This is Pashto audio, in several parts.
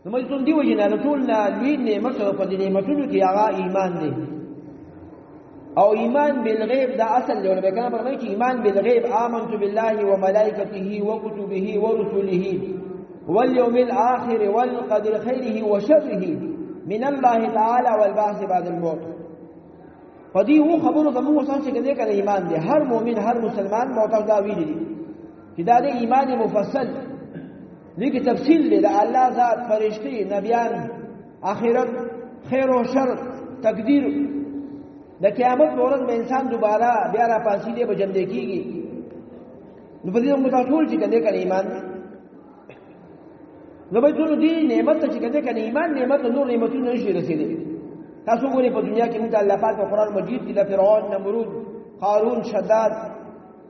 نو مې څون دی وجنه د ټول نه لوی نعمت او په دې نعمتونو کې هغه ایمان دی او ایمان بالغیب دا اصل دی ولې کنه فرمایي چې ایمان بالغیب آمنت بالله وملائکته وكتبه ورسله واليوم الاخر والقدر خيره وشره من الله تعالى والبعث بعد الموت فدی وو خبرو زموږ سره چې کنه ایمان دی هر مؤمن هر مسلمان معتقد دا ویلي دي چې دا د ایمان مفصل لیکي تفصیل دی د الله ذات فرشتي نبیان آخرت خیر او شر تقدیر د قیامت ورځ به انسان دوباره بیا را پاسې دی به جمع کیږي نو په دې موږ ټول چې کنه ایمان نو به ټول دې نعمت چې کنه ایمان نعمت نور نعمتونه نشي رسیدي تاسو ګورئ په دنیا کې موږ الله پاک په قرآن مجید کې د فرعون نمرود قارون شداد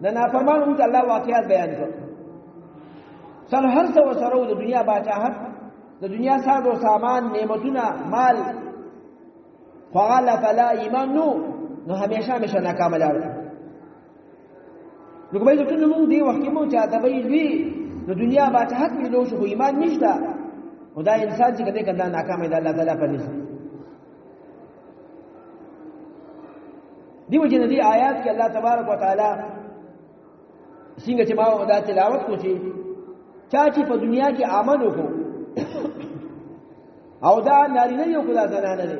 نه نافرمان موږ الله واقعات بیان کړ سره هر څه وسره د دنیا باچاحت د دنیا ساز او سامان نعمتونه مال فعل فلا ایمان نو همیشه ناکام لار نو کومه ته نو موږ دی وخت کې مو چې دا به وی د دنیا باچاحت ملو شو ایمان نشته خدای انسان چې کده ناکام دی الله تعالی په نس دیو جن دی آیات کې الله تبارک وتعالى څنګه چې ما دا تلاوت کوشي چې په دنیا کې عمل وکړو او دا نارینه یو کلا زنانه دي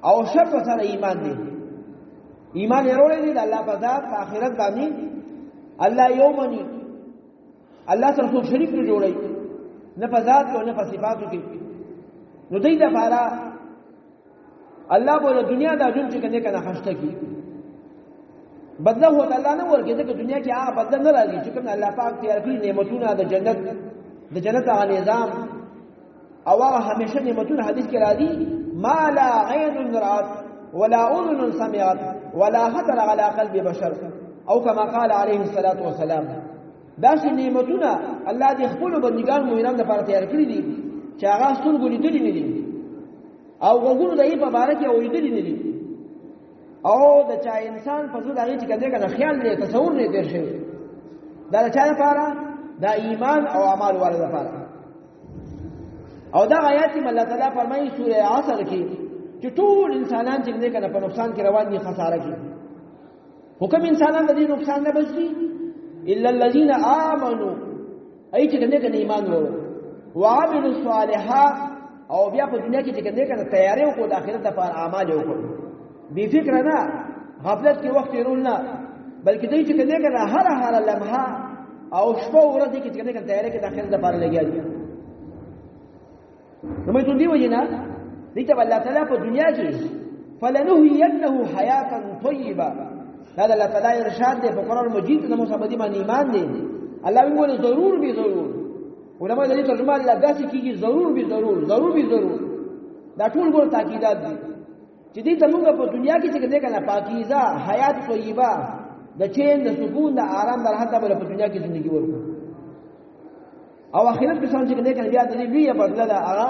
او شرط سره ایمان دی ایمان یې وروړي دی الله په ذات په آخرت باندې الله یومني الله سره څوک شریک نه جوړي نه په ذات او نه په صفاتو کې نو دې د پاره الله په دنیا دا جون چې کنه خشته کی بدله هو الله نه ورګي چې دنیا کې هغه بدل نه راځي چې کوم الله پاک تیار کړی نعمتونه د جنت هغه نظام او هغه همیشه نعمتونه حدیث کې راځي ما لا عين رأت ولا اذن سمعت ولا خطر على قلب بشر او كما قال عليه الصلاه والسلام دا چې نعمتونه الله دې خپل بندګان مؤمنان لپاره تیار کړی دي چې هغه سترګو لیدلې نه دي او وګورو دای په باره کې اوریدلې نه دي او د چا انسان په زړه هغه چې کنه خیال لري تصور نه تیر شي دا چا لپاره دا ایمان او اعمال والو لپاره او دا آیات کې الله تعالی فرمایي سوره عصر کې چې ټول انسانان چې کنه په نقصان کې روان دي خساره کې حکم انسانان د دې نقصان نه بچي الا الذين امنوا اي چې کنه ایمان ورو وعملوا الصالحات او بیا په دنیا کې چې کنه تیاری وکړو د آخرت لپاره اعمال وکړو بی فکر نه غفلت کې وخت یې نه بلکې دې چې کنه هر لمحه او شپه ورځ کې چې کنه تیاری کې د آخرت لپاره لګیږي نو مې ته دی وینا دې ته الله تعالی په دنیا کې فلنهينه حیاه طیبه دا الله تعالی ارشاد دی په قرآن مجید کې د مصابدی باندې ایمان دی الله ویل ضرور به ضرور علماء دې ترجمه الله داسې کیږي ضرور به ضرور دا ټول ګور تاکیدات دي چې دې ته موږ په دنیا کې چې کنه پاکیزه حیات طیبه د چین د سکون د آرام د راحت په دنیا کې ژوند ورکړو او آخرت کې څنګه چې کنه بیا د دې ویه بدله ده هغه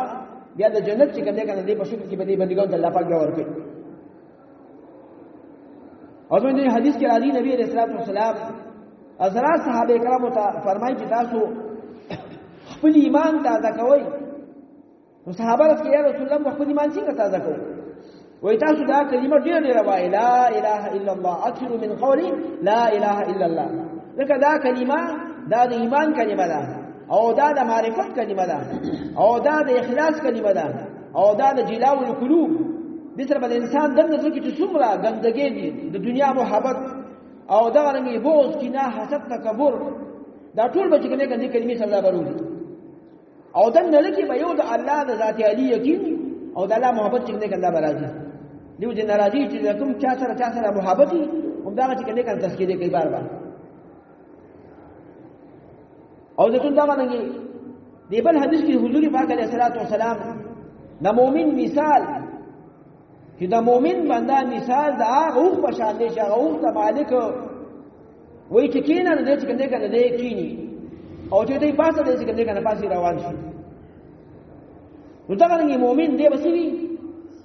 بیا د جنت چې کنه دې په شکل کې به دې بندګان الله پاک ورکړي او زموږ د حدیث کې راځي نبی رسول الله صلی الله علیه وسلم حضرات صحابه کرامو ته فرمایي چې تاسو خپل ایمان تازه کوئ نو صحابه رسول الله رسول الله خپل ایمان څنګه تازه کوي وای تاسو دا کلمه ډېر وایي لا اله الا الله اکثر من قولي لا اله الا الله لکه دا کلمه دا د ایمان کلمه ده او دا د معرفت کلمه ده او دا د اخلاص کلمه ده او دا د جلاو القلوب د سره د انسان دنه څه چې څومره ګندګي دي د دنیا محبت او دا رنګي بوز کینه حسد تکبر دا ټول به څنګه ګندې کلمې سره برابرول او دنه لکه به یو د الله د ذات علی یقین او د الله محبت څنګه ګنده برازي دیو جن راځي چې کوم چا سره محبت هم دا چې څنګه ګنده تذکیره کوي بار او د ټول دا باندې دی بل حدیث کې حضور پاک علیه الصلاۃ والسلام د مؤمن مثال چې د مؤمن بنده مثال دا اوخ په شان دی چې اوخ ته مالک وای چې کینه نه دې چې کنه دې کینی او چې دې پاسه دې چې کنه پاسې روان شي نو دا څنګه مؤمن دې بسوي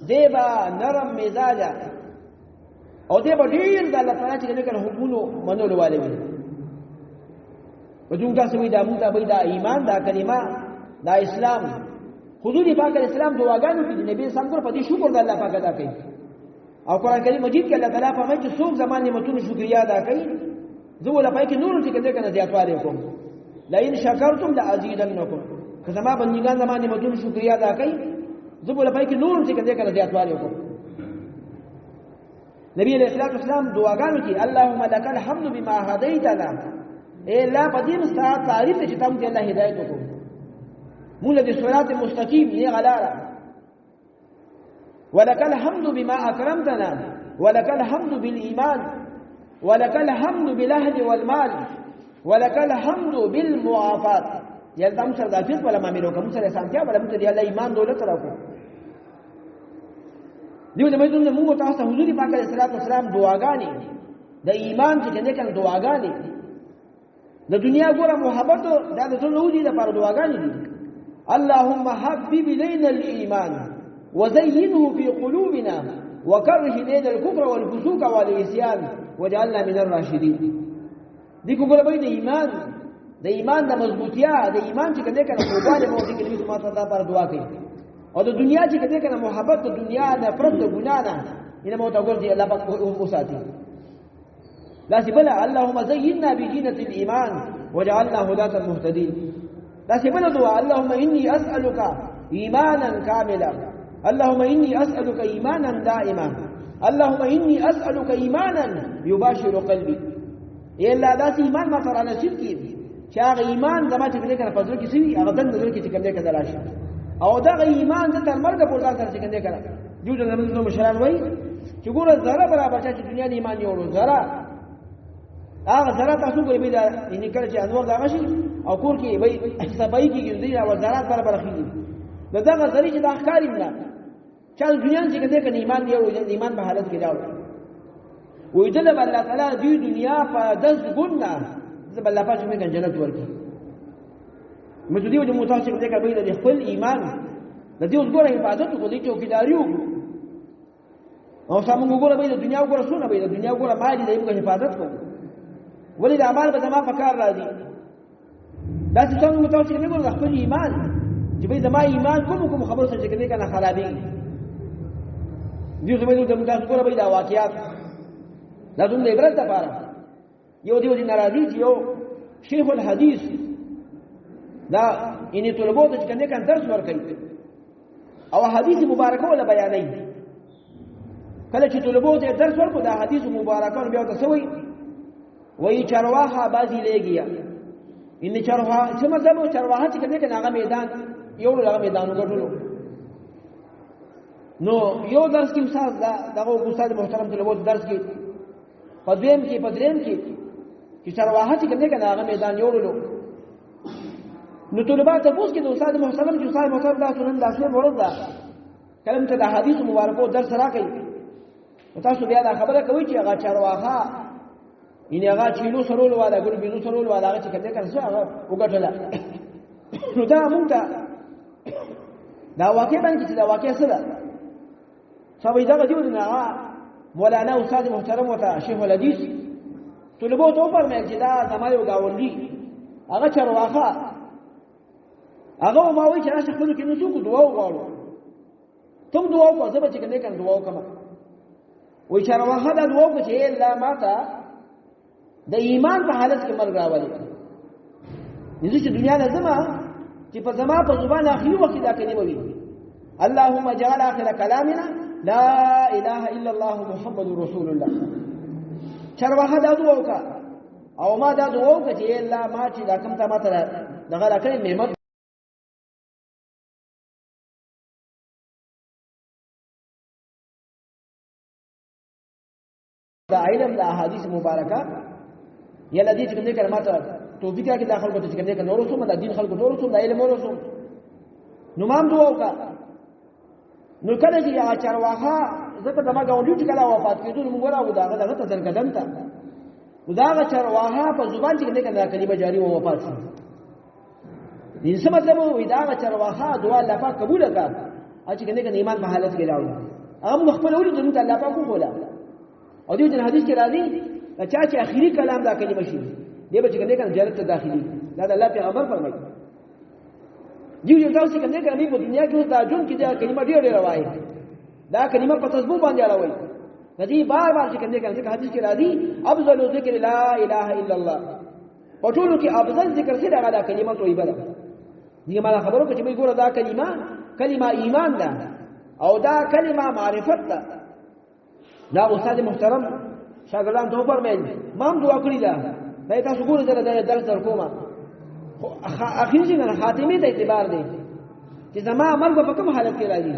دې با نرم مزاج او دې په ډیر د الله تعالی چې کنه حکمونو منلو والي وي وجود تاسو دا مونږ ته دا ایمان دا کلمه دا اسلام حضور پاک اسلام دعاګانو کې نبی څنګه په دې شکر د الله پاک ادا کوي او قران کریم مجید کې الله تعالی فرمایي چې څوک زمانه نعمتونو شکریا ادا کوي زه ولا پای کې نور چې کنه زیاتواله کوم لئن شکرتم لازیدنکم که زما بندگان زمانه نعمتونو شکریا ادا کوي زه ولا پای کې نور چې کنه زیاتواله کوم نبی علیہ الصلوۃ والسلام دعاګانو کې اللهم لك الحمد بما هديتنا اے الله پدیم ستا تعریف چې تم ته الله هدایت وکړو موږ د صراط مستقیم نه غلاره ولك الحمد بما اكرمتنا ولك الحمد بالايمان ولك الحمد بالاهل والمال ولك الحمد بالمعافات یل تم سره د افیت ولا مامینو کوم سره سانتیا ولا مت دی الله ایمان دولت راکو دیو د مېدون موږ تاسو حضور پاک علیه السلام دعاګانی د ایمان چې کنه دعاګانی د دنیا ګوره محبت دا د ټول ودی د پر دعاګانی دي اللهم حبب الينا الايمان وزينه في قلوبنا وكره الينا الكفر والفسوق والعصيان وجعلنا من الراشدين دي ګوره به د ایمان د مضبوطیا د ایمان چې کنه قربانه مو دي کلمې ما ته پر دعا کوي او د دنیا چې کده کنه محبت د دنیا نفرت د ګنا نه انه مو ته ګورځي الله پاک او ساتي لاسي بلا اللهم زيننا بزينة الايمان وجعلنا هداة المهتدين لاسي بلا دعاء اللهم اني اسالك ايمانا كاملا اللهم اني اسالك ايمانا دائما اللهم اني اسالك ايمانا يباشر قلبي الا ذات ایمان ما ترى نصیب کی چا ایمان زما چې کده کنه فضل کی سوي هغه دن نظر کی چې کده کده راشي او دا ایمان د تر مرګ پورې ځان سره څنګه کړه جو د نړۍ مشران وای چې ګوره زړه برابر چې دنیا د ایمان یوړو زړه هغه زړه تاسو کوی به دا ان کله چې انور دا شي او کور کې وای سبای کې ګرځي او زړه برابر خېږي دا غزري چې د احکار نه چې دنیا چې کده کنه ایمان یوړو د ایمان په حالت کې راوړي وې د الله تعالی د دنیا په 10 ګونه د الله پاک موږ جنت ورکړي مې دوی د متاسف دې کبه د خپل ایمان د دې وګوره حفاظت کو دي چوکیداریو او سمون وګوره به د دنیا وګوره سونه به د دنیا وګوره مال دې موږ حفاظت کو ولې د اعمال به زما په کار راځي دا چې څنګه متاسف نه ګوره خپل ایمان چې به زما ایمان کوم خبر څه کې کنه خرابي دې زموږ د متاسف وګوره به د واقعیات دا دوم دې عبرت لپاره یو دې ناراضي یو شیخ الحدیث دا اني طلبو ته کنه کان درس ورکړي او حدیث مبارکه ولا بیانای کله چې طلبو ته درس ورکړو دا حدیث مبارکه بیا ته سوي وای چرواها بازی لګیا ان چرواها چې مطلب چرواها چې کنه هغه میدان یو هغه میدان وګټلو نو یو درس کې استاد دغه استاد محترم طلبو درس کې پدویم کې پدریم کې چې چرواها چې کنه هغه میدان یوړلو نو طلبات تاسو کې د استاد محترم چې استاد محترم دا سنن دا څه ورته دا کلم ته د حدیث مبارکو درس راکړي تاسو بیا دا خبره کوي چې هغه چرواها ان هغه چینو سرول والا ګل بینو سرول والا هغه چې کنه څه هغه وګټله نو دا مونږ دا واقع باندې چې دا واقع سره سوي دا دیو نه مولانا استاد محترم وته شیخ الحدیث طلبو ته فرمایي چې دا زمایو گاوندی هغه چرواها هغه ما وی چې راشه خپل کې نو څوک دعا وغواړو ته دعا وکړه زه به چې کنه کنه دعا وکم وی چې راوخه دا دعا وکړه چې الله ماته د ایمان په حالت کې مرګ راولي نو چې دنیا لازم چې په زما په زبان اخري وخت دا کلمه وي اللهم اجعل اخر كلامنا لا اله الا الله محمد رسول الله چرواها دا دعا وکړه او ما دا دعا وکړه چې الله ما چې دا کوم ته ماته دغه راکړې نعمت دا علم د احادیث مبارکه یا لدی چې کومه کلمات توفیق کې داخل کوته چې کومه نور رسوم د دین خلکو نور رسوم د علم رسوم نو مام دعا وکړه نو کله چې هغه چرواها زکه دماغ اونډي چې کله وفات کېدو موږ راو داغه ته درګدن تا داغه چرواها په زبان چې کومه کلمه جاری او وفات شي دې څه مطلب وي داغه چرواها دعا الله پاک قبول کړه چې کومه ایمان په حالت کې لاړو هغه خپل ولې ته الله پاک وکولا او دې د حدیث کې راځي چې اخیری کلام دا کلمه شي دې به چې کنه جنت ته داخلي دا د الله پیغمبر فرمایي دیو یو تاسو کوم نه کوي په دنیا کې دا جون کې دا کلمه ډېر ډېر وایي دا کلمه په تسبیح باندې راوي ندی بار بار چې کوم نه کوي حدیث کې راځي افضل ذکر لا اله الا الله په ټولو کې افضل ذکر څه دا کلمه طیبه ده دغه ما خبرو کې چې ګوره دا کلمه ایمان ده او دا کلمه معرفت ده دا استاد محترم شاګردان ته فرمایي ما هم دعا کړې ده دا تاسو ګوره دا درس درکوما اخیر څنګه خاتمه ته اعتبار دی چې زما عمل په کوم حالت کې راځي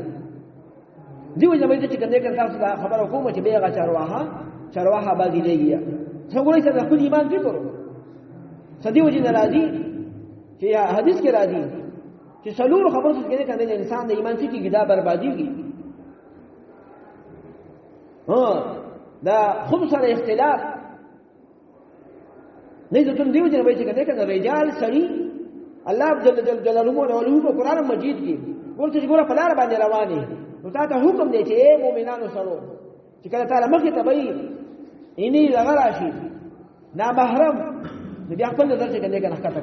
دیو جمعیت چې کنده کړه تاسو دا خبره کوم چې بیغه چرواها باندې دیږي څنګه چې خپل ایمان فکر صدیو جن راځي چې حدیث کې راځي چې څلور خبرو څخه کنده کنده انسان د ایمان څخه دا برباديږي دا خود سره اختلاف نه ځکه دیو جن به چې کنده کنده رجال سړي الله جل جلاله او په قران مجید کې ورته چې ګوره په لار باندې رواني نو تا ته حکم دی چې اے مؤمنانو سره چې کله تعالی مخې ته وایي اني لغراشي نا محرم بیا خپل نظر څخه کنده کنه ښکته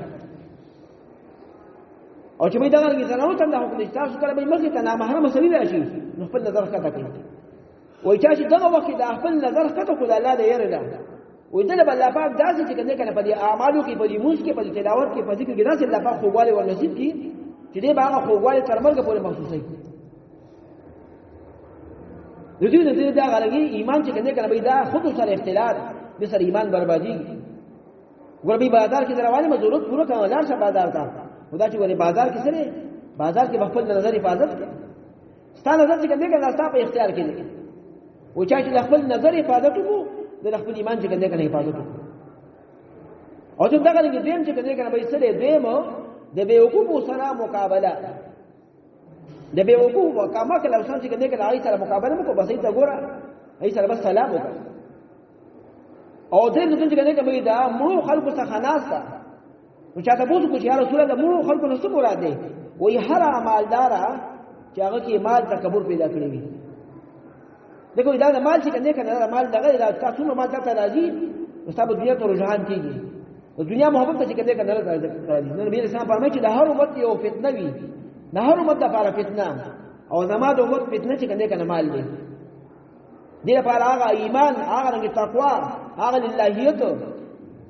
او چې به دا غږی زنانو ته دا حکم دی تاسو کله به مخې ته نا محرم سړي راشي نو خپل نظر ښکته کړئ وای چې دغه وخت دا خپل نظر ښکته کول الله دې یره ده وای دله بل الله پاک داسې چې کنده کنه په دې اعمالو کې په دې موږ کې په دې تلاوت کې په ذکر کې داسې الله پاک خوګواله ورنصیب کی چې دې باغ خوګواله تر مرګ پورې محسوسه کی د دې نه دا غلګي ایمان چې کنده کنه به دا خود سره اختلاف به سره ایمان بربادي ګوربي بازار کې دروازه ما ضرورت پوره کړه لار شه بازار ته خدا چې ولې بازار کې سره بازار کې خپل نظر حفاظت کړه ستاسو نظر چې کنده کنه تاسو په اختیار کې دي او چې خپل نظر حفاظت وکړو د خپل ایمان چې کنده کنه حفاظت وکړو او چې دا غلګي دیم چې کنده کنه به سره دیم د بیوقوف سره مقابله د بیوقوف کما کله اوسان چې کنده کنه آی سره مقابله مکو بس ایت ګوره ای سره بس سلام وکړه او دې نو چې کنده کنه دا مړو خلکو څخه ناسته نو چاته بوزو کو چې یا رسول الله مړو خلکو نو څه مراد دی وای هر مالدار چې هغه کې مال تکبر پیدا کړی وي دغه دا مال چې کنده کنه مال دغه تاسو نو مال ته راځي نو تاسو دنیا ته رجحان کیږي او دنیا محبت چې کنده کنه راځي نو نبی رسول فرمایي چې د هر امت یو فتنه وي د هر امت لپاره فتنه او زما د امت فتنه چې کنده کنه مال دی دې لپاره هغه ایمان هغه رنګ تقوا هغه للهیت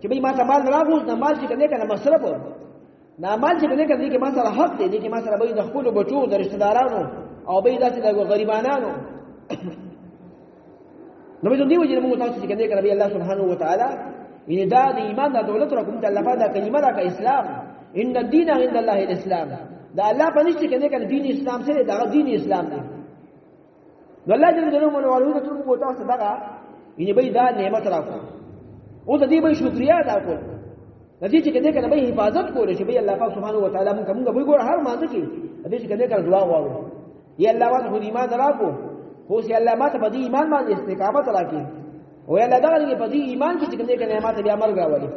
چې به ما ته مال راغوز نه مال چې کنده کنه مصرف نه مال چې کنده کنه کې ما سره حق دی کې ما سره به د خپل بچو د رشتہ دارانو او به داسې د غریبانو نو به دې وجه موږ تاسو چې کنده کنه الله سبحانه و تعالی ان دا د ایمان د دولت را کوم ته الله دا کلمه را کا اسلام ان الدين عند الله الاسلام دا الله په نشته کنده کنه دین اسلام سره دا دین اسلام دی نو الله جل جلاله ولولو ته موږ تاسو دغه ان به دا نعمت راکو او د دې به شکریا ادا کول د دې چې کنده کنه به حفاظت کول شي به الله پاک سبحانه و تعالی موږ به ګور هر مانځ کې د دې چې کنده کنه دعا وایو یا الله واته خو ایمان راکو خو سي الله ماته په دې ایمان باندې استقامت راکړي او یا الله دغه په دې ایمان کې چې کنده کنه نعمت بیا مرګ راولي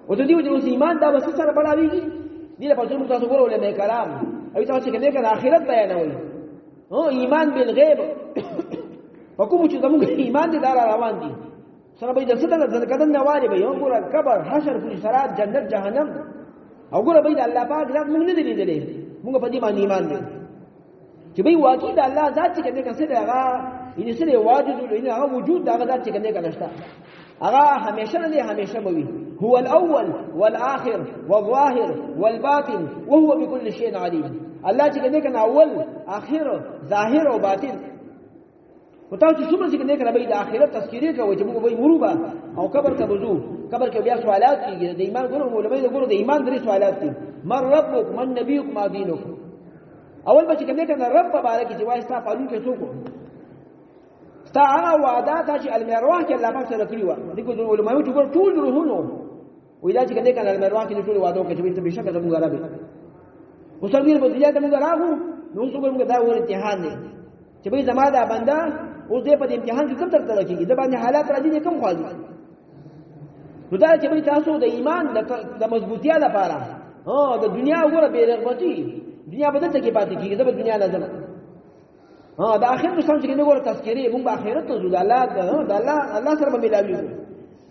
او د دې وجه ایمان دا وسه سره بڑھاويږي دې په څو تاسو ګورو له کلام او تاسو چې کنده کنه آخرت بیانوي او ایمان بالغیب حکم چې زموږ ایمان دې دار روان دي سره به د ستنه د قدم نوالي به یو ګور قبر حشر فل سرات جنت جهنم او ګور به د الله پاک ذات موږ نه دي لیدلې موږ په دې باندې ایمان دي چې به واقعي د الله ذات چې کنده کنه هغه یې سره واجب دی هغه وجود دغه ذات چې کنده کنه شته هغه همیشه نه همیشه بوي هو الاول والاخر والظاهر والباطن وهو بكل شيء عليم الله چې کنده کنه اول اخر ظاهر او باطن وتاو چې څومره چې کنده کنه به د اخرت تذکیره کوي چې موږ به مروبه او قبر ته وځو قبر کې بیا سوالات کیږي د ایمان ګورو علماء ګورو د ایمان درې سوالات دي من ربک من نبیک ما دینک اول به چې کنده کنه رب مبارک چې وایي تاسو پالون کې څوک تا هغه وعده چې المروه کې الله پاک سره کړی و دغه علماء چې ګور ټول روحونو ویلا چې کنده کنه المروه کې ټول وعده کوي چې بشک زموږ غرابه وسویر په دې ته موږ راغو نو څو موږ دا ور امتحان دی چې به زما دا بنده اوس دې په امتحان کې کوم تر تر کېږي دا باندې حالات راځي کوم خالي نو دا چې به تاسو د ایمان د مضبوطیا لپاره د دنیا وګوره به رغبتي دنیا بدلته کې پاتې کېږي د دنیا لازم دا اخر نو سمجھ کې نه ګوره تذکری موږ اخرت ته ځو الله سره به ملاوي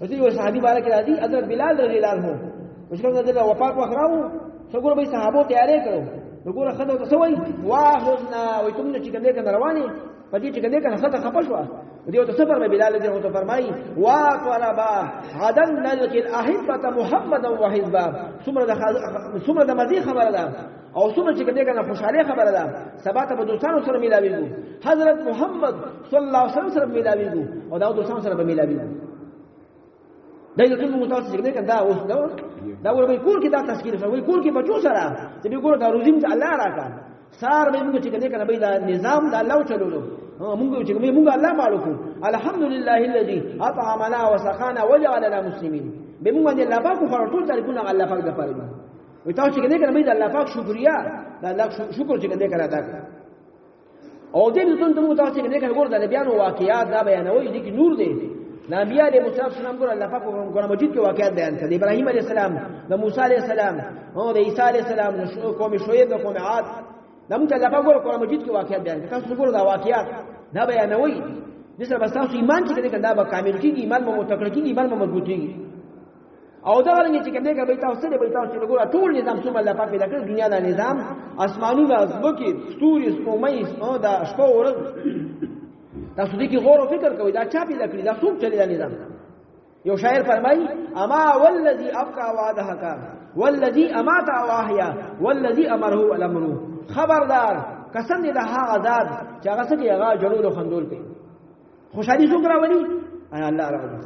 وو چې یو صحابي بارک راځي حضرت بلال رضی الله عنه وشکره د وفات وخراو څنګه به صحابه تیارې کړو نو ګوره خدای ته سوي واخذنا وي تم چې کنده کنه رواني پدې چې کنده کنه خطه خپشوا دیو ته سفر مې بلال دې او ته فرمایي واطلبا غدن نلقي الاحبه محمد وحزبا څومره د مزي خبره ده او څومره چې کنده کنه خوشاله خبره ده سبا ته دوستانو سره ملاويږو حضرت محمد صلی الله علیه وسلم سره ملاويږو او دا دوستانو سره ملاويږو دایو ټول متوسط چې کنده دا اوس دا ور به کول کې دا تشکیل شوی وي کول کې بچو سره چې به ګوره دا روزیم چې الله راکا سار به موږ چې کنه به دا نظام دا الله چلولو موږ چې موږ الله مالکو الحمدلله الذي اطعمنا وسقانا وجعلنا مسلمين به موږ دې الله پاک خو ټول تعریفونه الله پاک د پاره وي تاسو چې کنه به الله پاک شکریا دا الله شکر چې کنه ادا کړ او دې ته موږ تاسو چې کنه ګوره د بیان واقعیات دا بیانوي دي کې نور دی نبی علیہ السلام ګور الله پاک قرآن مجید کې واقعات بیان کړي ابراهیم علیہ السلام د موسی علیہ السلام او د عیسی علیہ السلام قوم شعیب د قوم عاد دمته الله پاک قرآن مجید کې واقعات بیان کړي تاسو ګور دا واقعات دا بیانوي د سره بس تاسو ایمان چې کړي دا به کامل کیږي ایمان مو متقل کیږي ایمان مو مضبوط کیږي او دا غلنګ چې کړي به تاسو سره به تاسو ګور ټول نظام څومره الله پاک پیدا کړ دنیا دا نظام اسمانونو ازبکی ستوري سپومې او دا شپه ورځ تاسو دې کې غور او فکر کوئ دا چا پیدا کړی دا څوک چلی دا نظام یو شاعر فرمایي اما والذي ابقى وعدهك والذي امات واحيا والذي امره الامر خبردار قسم دې د هغه ذات چې هغه څه هغه جلول او خندول کوي خوشالي څوک راولي الله راولي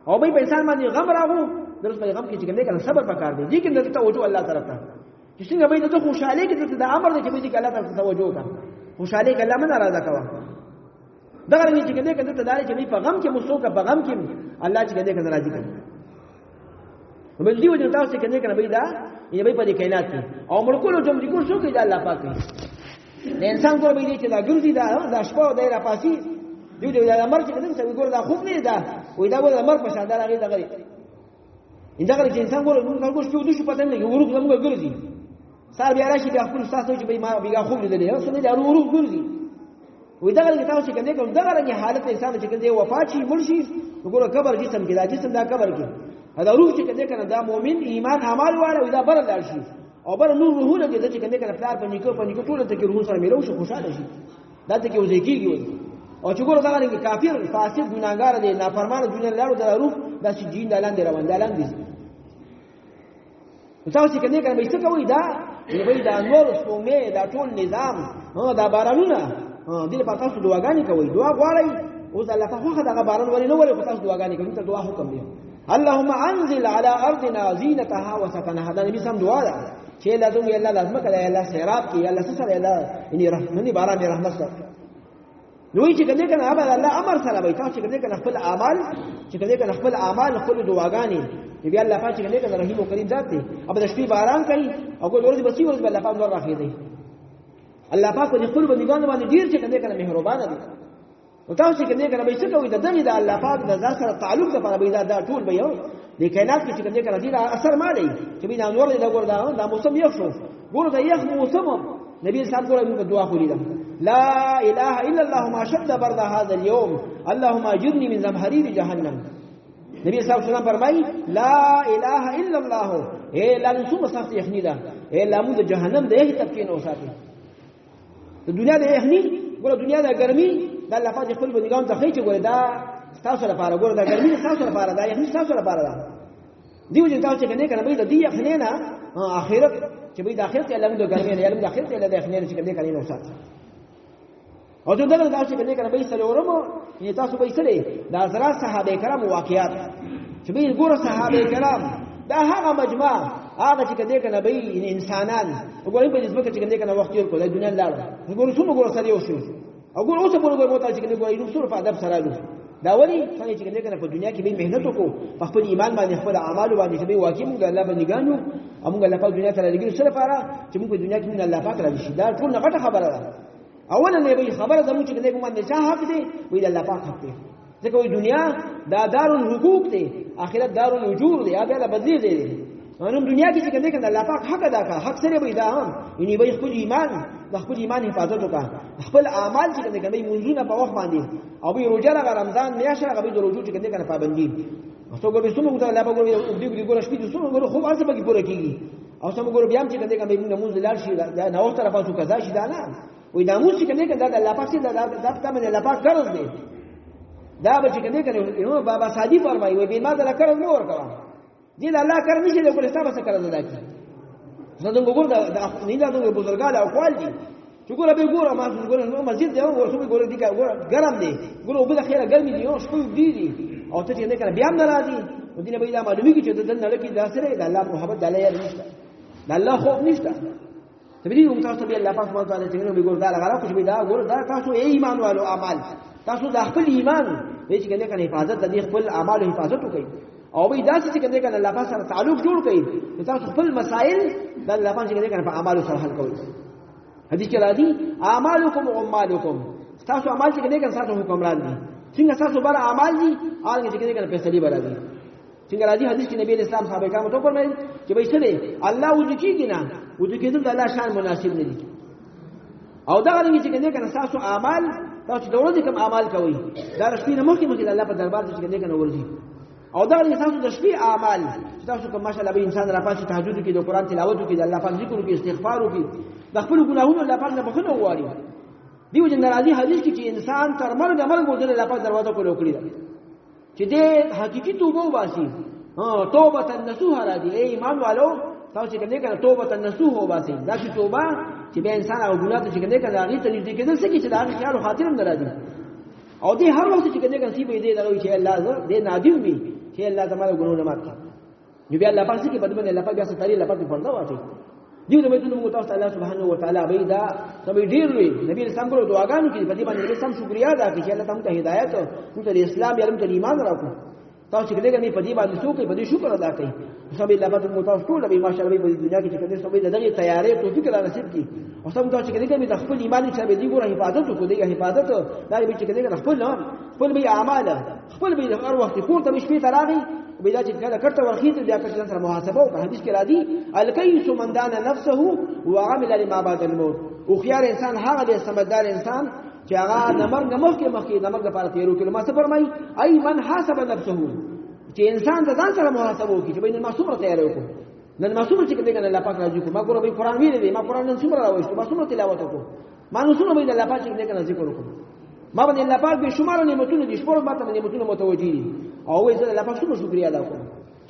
او به انسان باندې غم راغو درس په غم کې چې کوم صبر پکار دی ځکه دې ته توجه الله طرف ته چې څنګه به ته خوشاله کې ته د امر دې چې به الله طرف ته توجه وکړه خوشاله کې الله منه راضا کوي دا غره چې کنده کنده ته دالې چې په غم کې مسوکه په غم کې الله چې کنده کنده راضي کوي نو بل دیو چې تاسو کنده کنده به دا یې به په دې کائنات کې او ملکونو جمع دي کو شو کې دا الله پاک دی د انسان کور به دې چې دا ګرځي دا شپه د را پاسي دیو دې دا امر چې کنده څه ګور دا خوب نه دا وې دا ول امر په شان دا هغه دا غري انده غره چې انسان ګور نو څنګه شو د شو پته نه ورو زموږ ګرځي سار بیا راشي بیا خپل تاسو چې به ما بیا خوب لیدلې اوس نه دا ورو ګرځي وې دا غره تاسو چې کنده کوم دا غره حالت انسان چې کنده وفات شي مرشي وګوره قبر جسم کې دا جسم دا قبر کې دا روح چې کنده کنه دا مؤمن ایمان اعمال والا وې دا بر لار شي او بر نور روحونه دې چې کنده کنه پلار په نیکو ټول ته کې روح سره ملو شي خوشاله شي دا ته کې وځي کېږي او چې ګوره دا غره کافر فاسد ګناګار دی نافرمان دنیا لاړو دا روح دا چې جین دالان دی روان دالان دي تاسو چې کنده کنه به څه کوي دا وې دا نور سومه دا ټول نظام دا بارانونه دې په تاسو دعاګانې کوي دعا غواړئ او الله په خو دا باران ولې نه ولې په تاسو دعاګانې کوي ته دعا حکم دی اللهم انزل على ارضنا زينتها وسكنها دا نبی سم دعا ده چې لازم یې الله لازم کړه الله سیراب کې الله سره الله اني رحمني باران رحمت سره نو چې کنه کنه الله امر سره وي تاسو کنه کنه خپل اعمال چې کنه خپل اعمال خپل دعاګانې بیا الله پاک کنه کنه رحیم او کریم ذات دی اب د شپې باران کوي او ګور ورځ بسي ورځ الله پاک نور راخي دی الله پاک په خپل بندګانو باندې ډیر چې کنه کنه مهربان دی او تاسو چې کنه کنه به څه کوي د دغه د الله پاک د ذات سره تعلق لپاره به دا ټول به یو د کائنات کې چې کنه کنه دې اثر ما دی چې به نور دی دا ګور دا موسم یو شو ګور دا یخ موسم نبی صاحب ګور موږ دعا خوري دا لا اله الا الله ما شد برد هذا اليوم اللهم اجرني من زمهرير جهنم نبی صاحب سلام فرمای لا اله الا الله اے لا نسوم سخت یخنی دا اے لا مو د جهنم د یخ تپکین او ساتي د دنیا د یخنی ګور دنیا د ګرمي د الله پاک خپل بندگان ته خېچ ګور دا تاسو لپاره ګور دا ګرمي تاسو لپاره دا یخنی تاسو لپاره دا دیو چې تاسو کنه کنه به د دې یخنی نه اخرت چې به د اخرت الله د ګرمي نه علم د اخرت له د یخنی چې کنه کنه نو ساتي او څنګه تاسو کنه کنه به سلورمو یی تاسو به سره د حضرات صحابه کرام واقعات چې به ګور صحابه کرام دا هغه مجمع هغه چې کنه کنه به انسانان وګورئ په دې ځکه چې کنه کنه وخت یې کول د دنیا لاړ وګورئ څومره ګور سره یو شو او ګور اوسه په ګور موته چې کنه ګورئ نو سره په ادب سره لو دا ولی څنګه چې کنه په دنیا کې به مهنت وکړو په خپل ایمان باندې خپل اعمال باندې چې به واقع موږ الله باندې ګانو موږ الله په دنیا ته لګیږو سره لپاره چې موږ په دنیا کې موږ الله پاک راځي شي دا ټول نه غټه خبره ده اوله نه به خبره زموږ چې کنه باندې څه حق دی وی الله پاک حق دی ځکه وی دنیا دا دارالحقوق دی آخرت دارالوجور دی هغه له بدلی دی نو دنیا کې چې کنه الله پاک حق ادا کا حق سره به دا هم یعنی به خپل ایمان د خپل ایمان حفاظت وکړه خپل اعمال چې کنه منځونه په وخت باندې او به روزه را رمضان میاشه هغه به روزو چې کنه پابندي اوسه ګورې څومره ته الله پاک ګورې دې ګورې شپې څومره ګورې خو ارزه به پوره کیږي او سم ګور بیا چې کنده کوم نماز لال شي دا نو طرفه څه قضا شي دا نه وې دا موږ چې کنده دا الله پاک سي دا تمه الله پاک قرض دی دا به چې کنده کنه بابا سادي فرمایي وې به ما دا قرض نه ورکوا دي الله قرض نشي د کول حساب سره قرض ادا کی زه ګور دا نه دا د بزرګاله او خپل دي چې ګور به ګور ما ګور نو مسجد دی او څو ګور دي ګرم دي ګور په خیره ګرمي دي او شپه دي او ته چې نه کنه بیا هم ناراضي ودینه به دا معلومي کې چې د نن لکه دا سره د الله محبت د الله نشته د الله خوف نشته تبدی موږ تاسو به الله پاک سبحانه وتعالى څنګه به ګور دا لګاو چې دا ګور دا تاسو ایمان والو اعمال تاسو د خپل ایمان به چې کنه حفاظت د خپل اعمال حفاظت وکړي او به دا چې کنه الله پاک سره تعلق جوړ کړي تاسو خپل مسائل د الله پاک څخه کنه په اعمال سره حل کوي حدیث کې راځي اعمالکم اعمالکم تاسو اعمال چې کنه تاسو حکمران دي څنګه تاسو بر اعمال دي هغه چې کنه فیصله برابري څنګه راځي حدیث کې نبی اسلام صحابه کرام ته فرمایي چې به څه دی الله وځي کیږي وځي کېدل د الله شان مناسب نه دي او دا غوږی چې کنه تاسو اعمال تاسو د ورځې کوم اعمال کوي دا رښتې نه مخکې د الله په دربار کې کنه ورځي او دا تاسو د شپې اعمال تاسو کوم ماشاءالله به انسان را پاسي تهجد کې د قران تلاوت کې د الله پاک ذکر کې استغفار کې د خپل ګناهونو الله پاک نه بخښنه غواړي دیو جن راځي حدیث کې چې انسان تر مرګ ورته الله پاک دروازه کولو کړی چې دې حقيقي توبه واسي توبه النصوح راځي ای ایمان والو تاسو چې کنه توبه النصوح واسي دا چې توبه چې به انسان او ګناه ته چې کنه هغه ته نږدې کېدل څه چې دا خیال او خاطر هم ناراضي او دې هر وخت چې کنه نصیب دې دغه چې الله دې نادم وي چې الله تعالی ګناونه معاف کړي نو بیا الله پاک چې په دې الله پاک بیا ستاري الله پاک په پرده واچي دیو د مېتونو موږ تاسو الله سبحانه و تعالی بيدا سمې ډیر وي نبی رسول الله دعاګانو کې په دې باندې سم شکریا ادا کړي چې الله تعالی ته هدایت او ته اسلام علم ته ایمان راکړي تاسو کې دغه په دې باندې څوک په دې شکر ادا کوي سمې الله پاک موږ تاسو ټول به ماشاءالله په دنیا کې چې کله سمې دغه تیارې توفیق را نصیب کړي او سم تاسو کې دغه د خپل ایمان چې به دې ګوره حفاظت وکړي دغه حفاظت دا به چې دغه خپل به اعمال خپل به هر وخت کور ته مشفي تراغي وبدا چې کله کړه ورخیته بیا کله سره محاسبه او حدیث کې راځي الکیس من دان نفسه وعمل لما بعد الموت او خيار انسان هغه دی سمجدار انسان چې هغه د مرګ مخکې د مرګ لپاره تیارو کړي ما څه فرمایي ای من حاسب نفسه چې انسان د ځان سره محاسبه وکړي چې بین المعصوم تیارو کړي نن معصوم چې کنه الله پاک راځي ما ګوره به قران ویلې دی ما قران نن څومره راوښته ما څومره تلاوت وکړو ما نو څومره به الله پاک چې کنه ذکر وکړو ما باندې الله پاک به شمار نعمتونه دي شپږ ماته نعمتونه متوجي دي او وې زه الله پاک څومره شکریا ادا کوم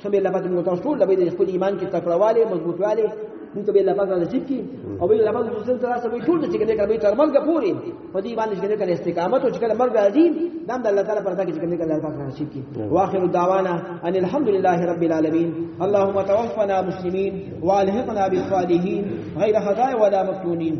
سمې الله پاک موږ تاسو ټول د خپل ایمان کې تقواواله مضبوطواله موږ به الله پاک نصیب کړي او به الله پاک رسول الله صلی الله علیه وسلم ټول چې کنه تر مرګ پورې په دې باندې چې کنه استقامت او چې کنه مرګ راځي دام د الله تعالی پر دغه چې کنه الله پاک نصیب کړي واخر دعوانا ان الحمد لله رب العالمين اللهم توفنا مسلمين والحقنا بالصالحين غير خزايا ولا مفتونين.